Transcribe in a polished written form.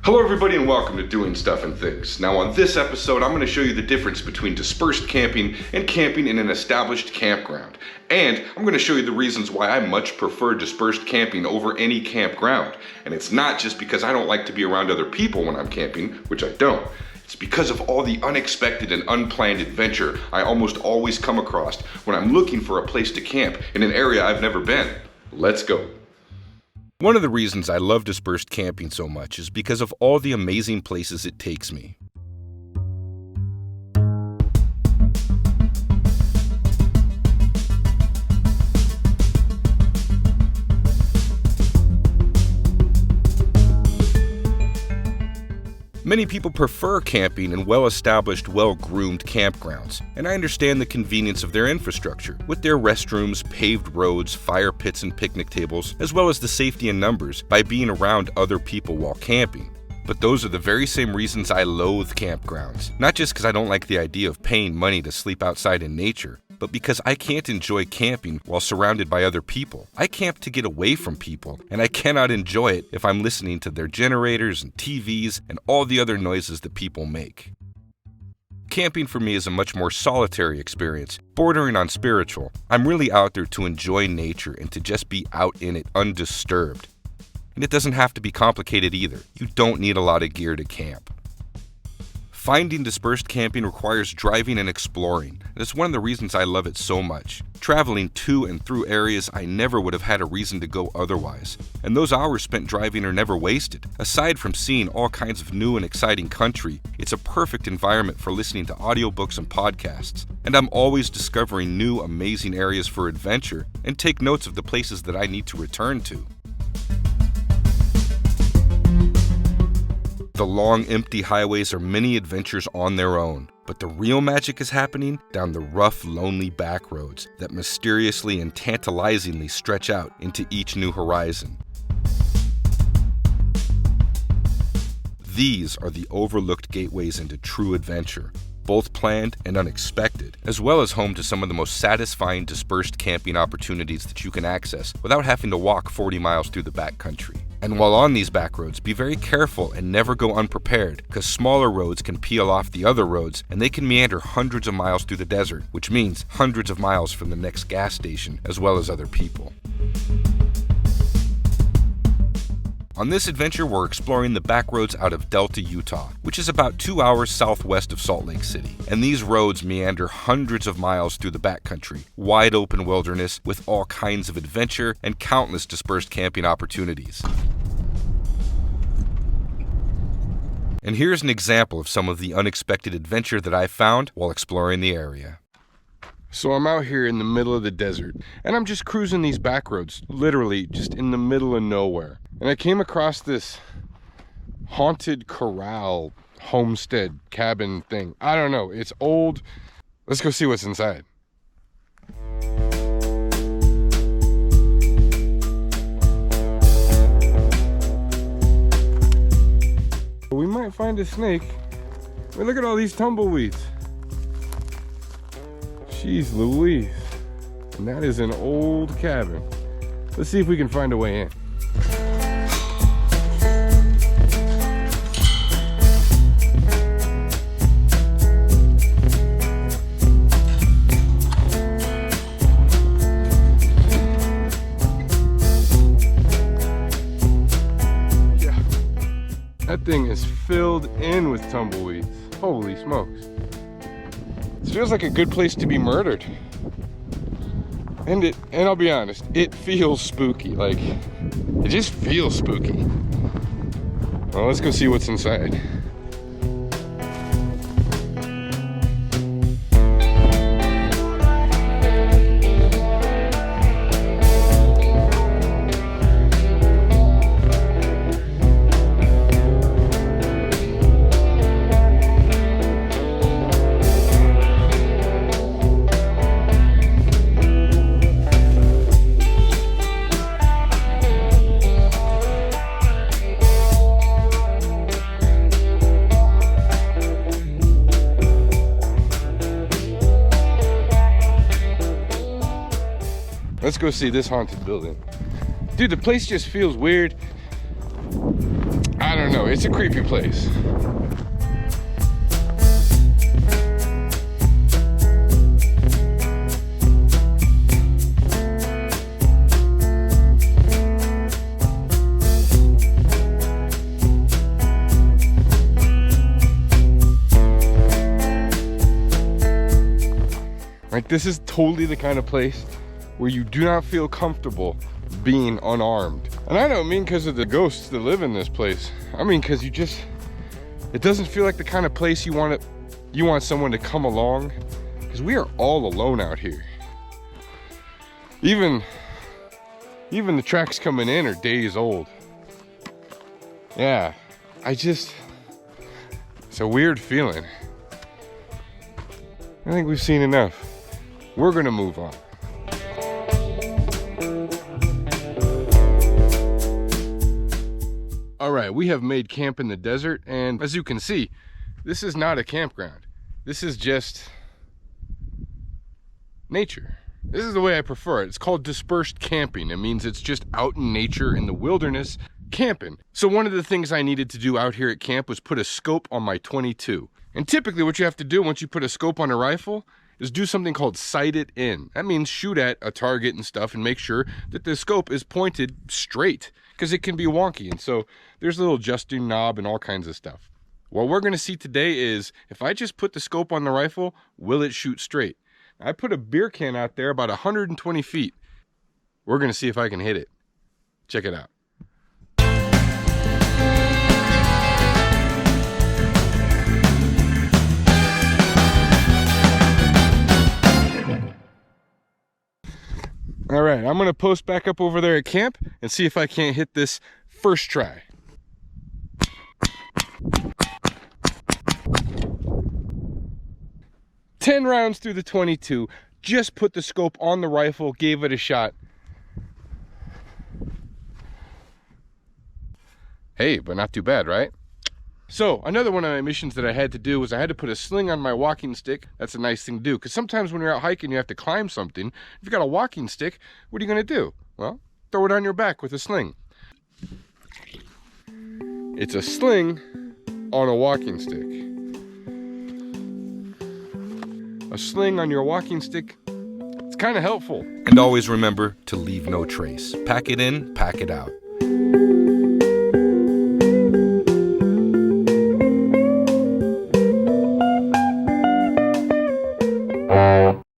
Hello everybody and welcome to Doing Stuff and Things. Now on this episode I'm going to show you the difference between dispersed camping and camping in an established campground. And I'm going to show you the reasons why I much prefer dispersed camping over any campground. And it's not just because I don't like to be around other people when I'm camping, which I don't. It's because of all the unexpected and unplanned adventure I almost always come across when I'm looking for a place to camp in an area I've never been. Let's go. One of the reasons I love dispersed camping so much is because of all the amazing places it takes me. Many people prefer camping in well-established, well-groomed campgrounds, and I understand the convenience of their infrastructure, with their restrooms, paved roads, fire pits, and picnic tables, as well as the safety in numbers by being around other people while camping. But those are the very same reasons I loathe campgrounds, not just because I don't like the idea of paying money to sleep outside in nature, but because I can't enjoy camping while surrounded by other people. I camp to get away from people, and I cannot enjoy it if I'm listening to their generators and TVs and all the other noises that people make. Camping for me is a much more solitary experience, bordering on spiritual. I'm really out there to enjoy nature and to just be out in it undisturbed. And it doesn't have to be complicated either. You don't need a lot of gear to camp. Finding dispersed camping requires driving and exploring, and it's one of the reasons I love it so much. Traveling to and through areas I never would have had a reason to go otherwise. And those hours spent driving are never wasted. Aside from seeing all kinds of new and exciting country, it's a perfect environment for listening to audiobooks and podcasts. And I'm always discovering new, amazing areas for adventure and take notes of the places that I need to return to. The long, empty highways are many adventures on their own, but the real magic is happening down the rough, lonely back roads that mysteriously and tantalizingly stretch out into each new horizon. These are the overlooked gateways into true adventure, both planned and unexpected, as well as home to some of the most satisfying dispersed camping opportunities that you can access without having to walk 40 miles through the backcountry. And while on these back roads, be very careful and never go unprepared, because smaller roads can peel off the other roads and they can meander hundreds of miles through the desert, which means hundreds of miles from the next gas station, as well as other people. On this adventure, we're exploring the back roads out of Delta, Utah, which is about 2 hours southwest of Salt Lake City. And these roads meander hundreds of miles through the backcountry, wide open wilderness with all kinds of adventure and countless dispersed camping opportunities. And here's an example of some of the unexpected adventure that I found while exploring the area. So I'm out here in the middle of the desert, and I'm just cruising these back roads, literally just in the middle of nowhere. And I came across this haunted corral, homestead, cabin thing. I don't know, it's old. Let's go see what's inside. We might find a snake. I mean, look at all these tumbleweeds. Jeez Louise. And that is an old cabin. Let's see if we can find a way in. Yeah. That thing is filled in with tumbleweeds. Holy smokes. It feels like a good place to be murdered. And I'll be honest, it feels spooky. Like, it just feels spooky. Well, let's go see what's inside. Let's go see this haunted building. Dude, the place just feels weird. I don't know. know, it's a creepy place. Like, this is totally the kind of place where you do not feel comfortable being unarmed. And I don't mean because of the ghosts that live in this place. I mean because it doesn't feel like the kind of place you want someone to come along, because we are all alone out here. Even the tracks coming in are days old. Yeah, it's a weird feeling. I think we've seen enough. We're gonna move on. All right, we have made camp in the desert, and as you can see, this is not a campground. This is just nature. This is the way I prefer it. It's called dispersed camping. It means it's just out in nature in the wilderness camping. So one of the things I needed to do out here at camp was put a scope on my .22. And typically what you have to do once you put a scope on a rifle is do something called sight it in. That means shoot at a target and stuff and make sure that the scope is pointed straight, because it can be wonky. And so there's a little adjusting knob and all kinds of stuff. What we're gonna see today is, if I just put the scope on the rifle, will it shoot straight? I put a beer can out there about 120 feet. We're gonna see if I can hit it. Check it out. All right, I'm gonna post back up over there at camp and see if I can't hit this first try. Ten rounds through the .22, just put the scope on the rifle, gave it a shot. Hey, but not too bad, right? So another one of my missions that I had to do was I had to put a sling on my walking stick. That's a nice thing to do, because sometimes when you're out hiking you have to climb something. If you've got a walking stick, what are you going to do? Well, throw it on your back with a sling. It's a sling on a walking stick. A sling on your walking stick, it's kind of helpful. And always remember to leave no trace. Pack it in, pack it out.